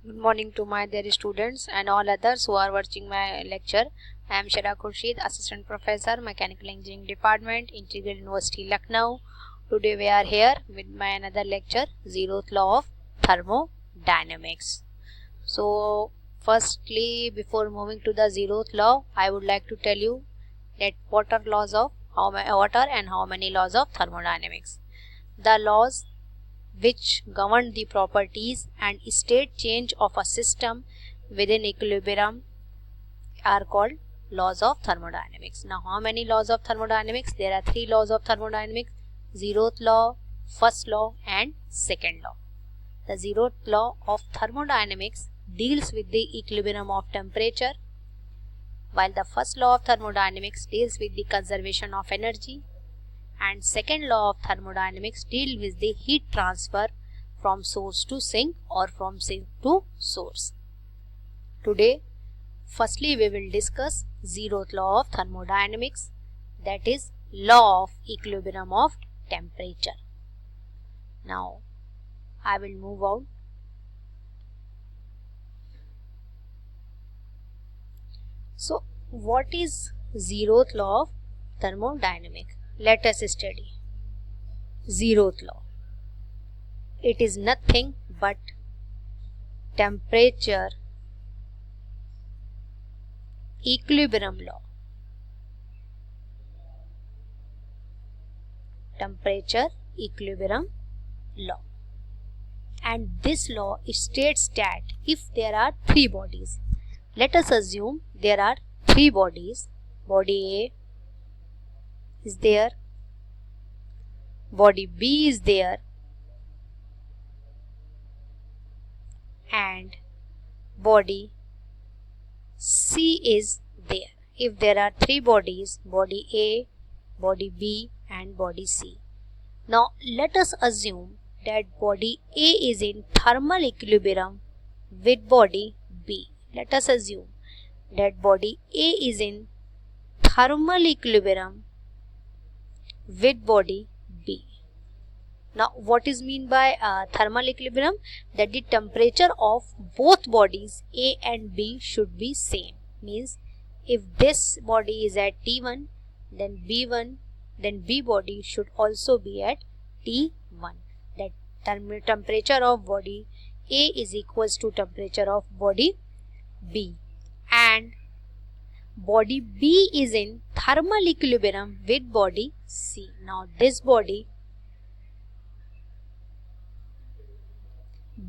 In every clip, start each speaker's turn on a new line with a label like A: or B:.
A: Good morning to my dear students and all others who are watching my lecture. I am Shara Khurshid, Assistant Professor, Mechanical Engineering Department, Integral University, Lucknow. Today we are here with my another lecture, Zeroth Law of Thermodynamics. So, firstly, before moving to the zeroth law, I would like to tell you that what are how many laws of thermodynamics. The laws which govern the properties and state change of a system within equilibrium are called laws of thermodynamics. Now, how many laws of thermodynamics? There are three laws of thermodynamics: zeroth law, first law, and second law. The zeroth law of thermodynamics deals with the equilibrium of temperature, while the first law of thermodynamics deals with the conservation of energy, and second law of thermodynamics deal with the heat transfer from source to sink or from sink to source. Today, firstly we will discuss zeroth law of thermodynamics, that is law of equilibrium of temperature. Now I will move on. So what is zeroth law of thermodynamics? Let us study zeroth law. It is nothing but temperature equilibrium law. Temperature equilibrium law. And this law states that if there are three bodies, let us assume there are three bodies. Body A is there, body B is there, and body C is there. If there are three bodies, body A, body B, and body C. Now let us assume that body A is in thermal equilibrium with body B. Let us assume that body A is in thermal equilibrium with body B. Now what is mean by thermal equilibrium? That the temperature of both bodies A and B should be same. Means if this body is at T1, then B body should also be at T1. That temperature of body A is equals to temperature of body B, and body B is in thermal equilibrium with body C. Now this body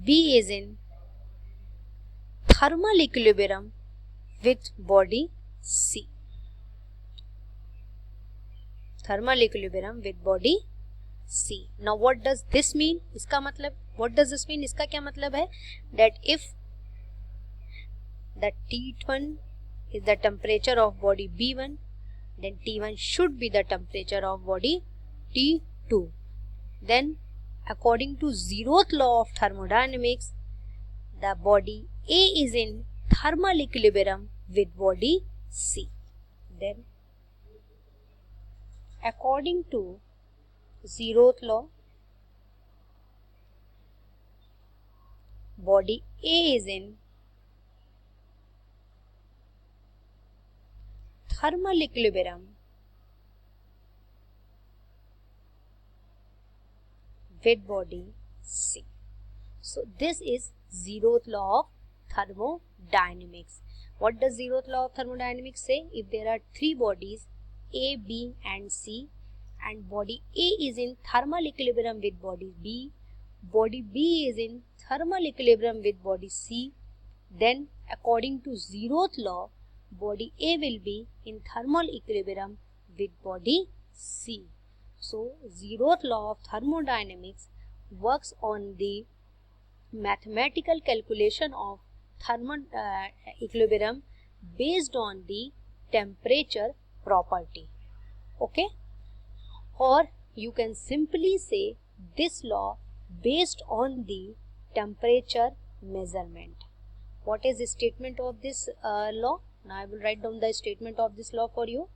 A: B is in thermal equilibrium with body C. Thermal equilibrium with body C. Now what does this mean? इसका मतलब what does this mean? इसका क्या मतलब है? That if the T1 is the temperature of body B1, then T1 should be the temperature of body T2. Then according to zeroth law of thermodynamics, the body A is in thermal equilibrium with body C. Then according to zeroth law, body A is in thermal equilibrium with body C. So this is zeroth law of thermodynamics. What does zeroth law of thermodynamics say? If there are three bodies A, B and C, and body A is in thermal equilibrium with body B is in thermal equilibrium with body C, then according to zeroth law, body A will be in thermal equilibrium with body C. So zeroth law of thermodynamics works on the mathematical calculation of thermal equilibrium based on the temperature property. Okay, or you can simply say this law based on the temperature measurement. What is the statement of this law? Now I will write down the statement of this law for you.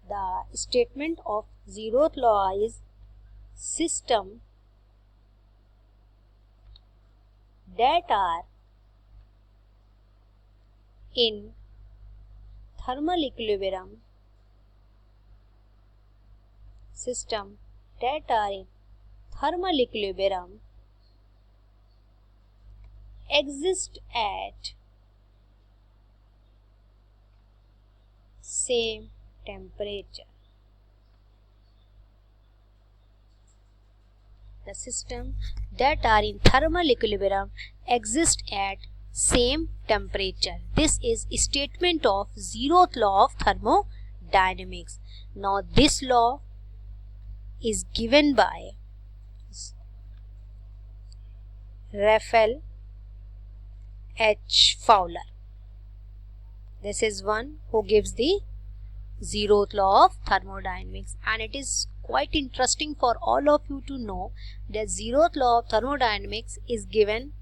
A: The statement of zeroth law is system that are in thermal equilibrium system that are in thermal equilibrium exist at same temperature. The system that are in thermal equilibrium exist at same temperature. This is a statement of zeroth law of thermodynamics. Now this law is given by Raphael H. Fowler. This is one who gives the zeroth law of thermodynamics, and it is quite interesting for all of you to know that zeroth law of thermodynamics is given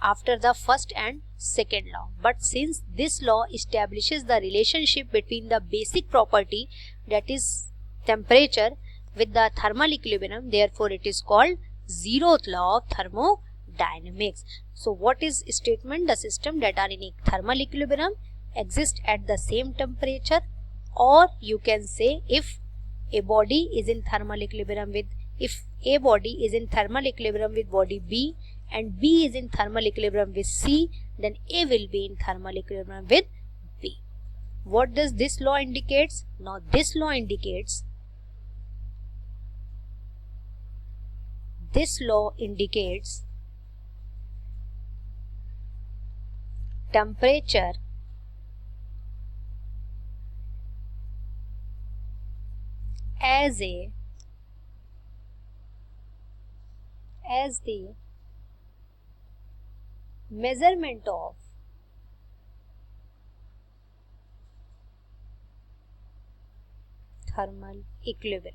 A: after the first and second law. But since this law establishes the relationship between the basic property, that is temperature, with the thermal equilibrium, therefore it is called zeroth law of thermodynamics. So what is statement? The system that are in a thermal equilibrium exist at the same temperature, or you can say if a body is in thermal equilibrium with, if a body is in thermal equilibrium with body B and B is in thermal equilibrium with C, then A will be in thermal equilibrium with B. What does this law indicates? Now this law indicates temperature as the measurement of thermal equilibrium.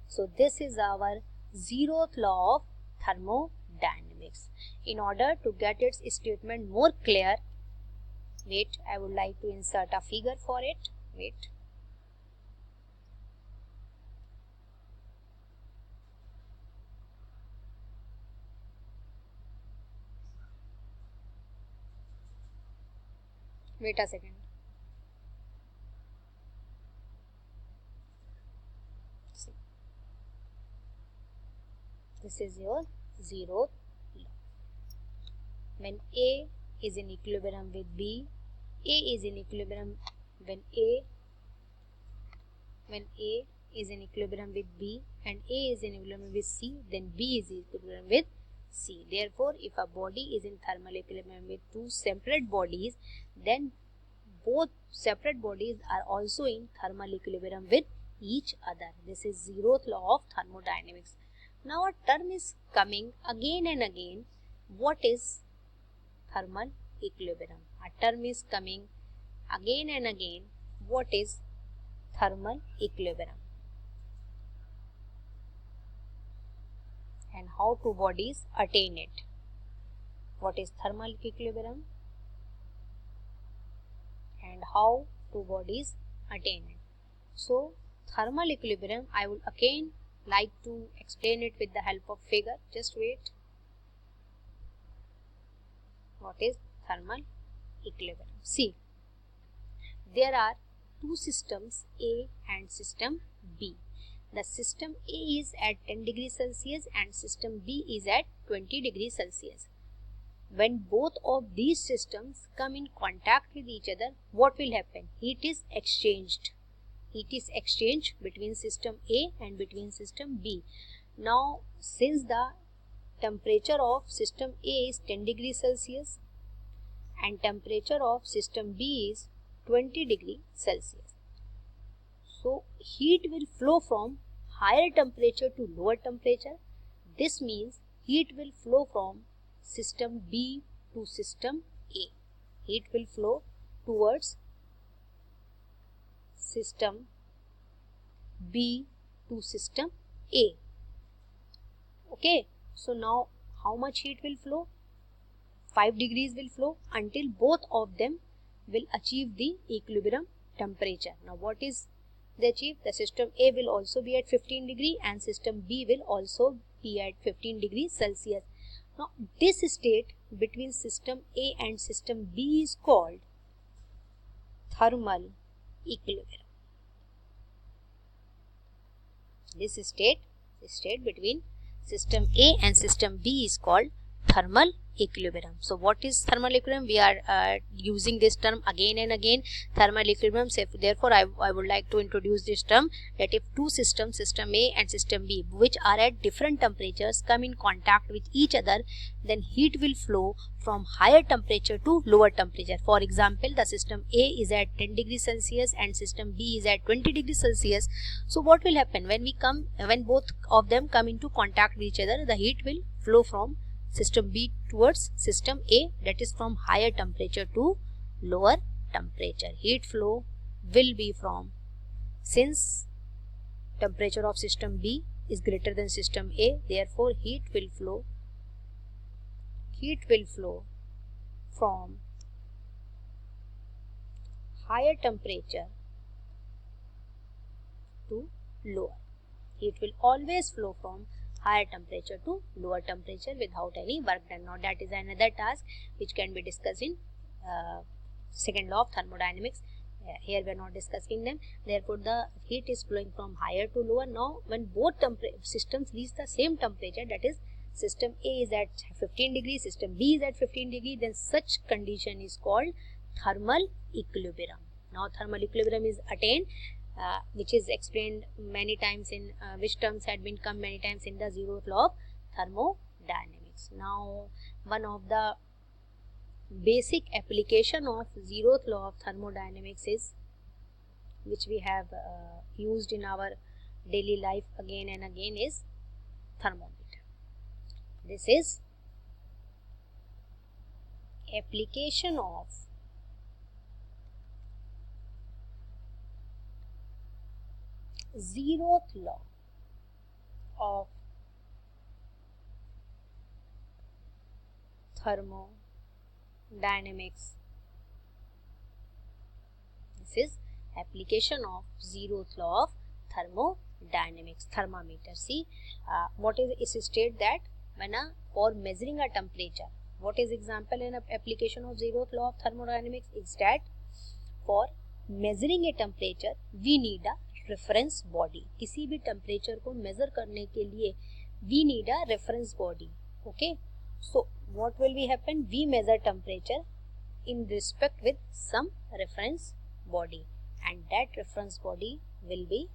A: So this is our zeroth law of thermodynamics. In order to get its statement more clear, wait, I would like to insert a figure for it. Wait. Wait a second. See. This is your zeroth law. When A is in equilibrium with B, A is in equilibrium when A is in equilibrium with B and A is in equilibrium with C, then B is in equilibrium with C. Therefore, if a body is in thermal equilibrium with two separate bodies, then both separate bodies are also in thermal equilibrium with each other. This is zeroth law of thermodynamics. Now a term is coming again and again. What is thermal equilibrium? A term is coming again and again. What is thermal equilibrium? And how two bodies attain it? What is thermal equilibrium? And how two bodies attain it? So thermal equilibrium, I would again like to explain it with the help of figure. Just wait. What is thermal equilibrium? See, there are two systems A and system B. The system A is at 10 degrees Celsius and system B is at 20 degrees Celsius. When both of these systems come in contact with each other, what will happen? Heat is exchanged. Heat is exchanged between system A and between system B. Now, since the temperature of system A is 10 degrees Celsius and temperature of system B is 20 degrees Celsius, so heat will flow from higher temperature to lower temperature. This means heat will flow from system B to system A. Heat will flow towards system B to system A. Okay, so now how much heat will flow? 5 degrees will flow until both of them will achieve the equilibrium temperature. Now what is they achieve? The system A will also be at 15 degree and system B will also be at 15 degrees Celsius. Now this state between system A and system B is called thermal equilibrium. This state between system A and system B is called thermal equilibrium. So what is thermal equilibrium? We are using this term again and again, thermal equilibrium. So therefore I would like to introduce this term, that if two systems, system A and system B, which are at different temperatures, come in contact with each other, then heat will flow from higher temperature to lower temperature. For example, the system A is at 10 degrees Celsius and system B is at 20 degrees Celsius. So what will happen when both of them come into contact with each other? The heat will flow from system B towards system A, that is from higher temperature to lower temperature. Heat flow will be from, since temperature of system B is greater than system A, therefore heat will flow from higher temperature to lower. Heat will always flow from higher temperature to lower temperature without any work done. Now that is another task which can be discussed in second law of thermodynamics. Here we are not discussing them. Therefore the heat is flowing from higher to lower. Now when both systems reach the same temperature, that is system A is at 15 degrees, system B is at 15 degrees, then such condition is called thermal equilibrium. Now thermal equilibrium is attained, which is explained many times in which terms had been come many times in the zeroth law of thermodynamics. Now one of the basic application of zeroth law of thermodynamics is, which we have used in our daily life again and again, is thermometer. This is application of zeroth law of thermodynamics. This is application of zeroth law of thermodynamics. Thermometer. See, what is it state that when for measuring a temperature, what is example in application of zeroth law of thermodynamics is that for measuring a temperature we need a reference body. किसी भी temperature को measure करने के लिए we need a reference body. Okay, so what will be happen? We measure temperature in respect with some reference body, and that reference body will be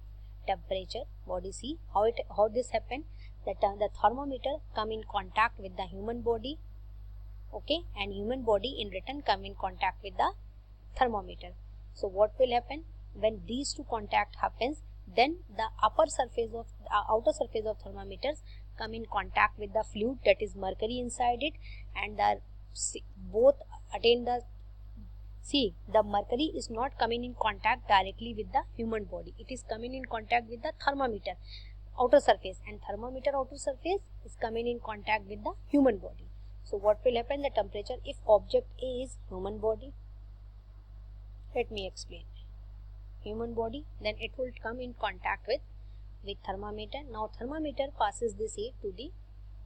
A: temperature body. See how this happen? That the thermometer come in contact with the human body, okay, and human body in return come in contact with the thermometer. So what will happen when these two contact happens? Then the outer surface of thermometers come in contact with the fluid, that is mercury inside it, and both attain the the mercury is not coming in contact directly with the human body. It is coming in contact with the thermometer outer surface, and thermometer outer surface is coming in contact with the human body. So what will happen? The temperature, if object A is human body, let me explain. Human body, then it will come in contact with thermometer. Now thermometer passes this heat to the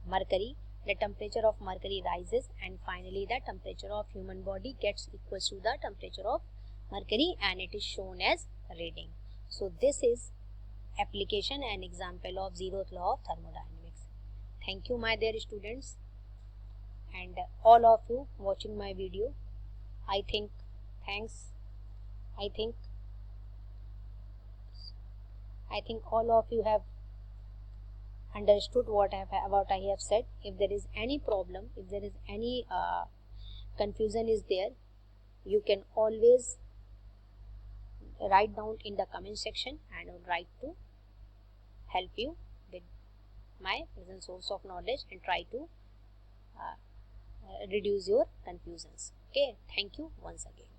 A: mercury. The temperature of mercury rises, and finally the temperature of human body gets equals to the temperature of mercury, and it is shown as reading. So this is application and example of zeroth law of thermodynamics. Thank you my dear students, and all of you watching my video. I think all of you have understood what I have said. If there is any problem, if there is any confusion is there, you can always write down in the comment section, and I will try to help you with my present source of knowledge and try to reduce your confusions. Okay, thank you once again.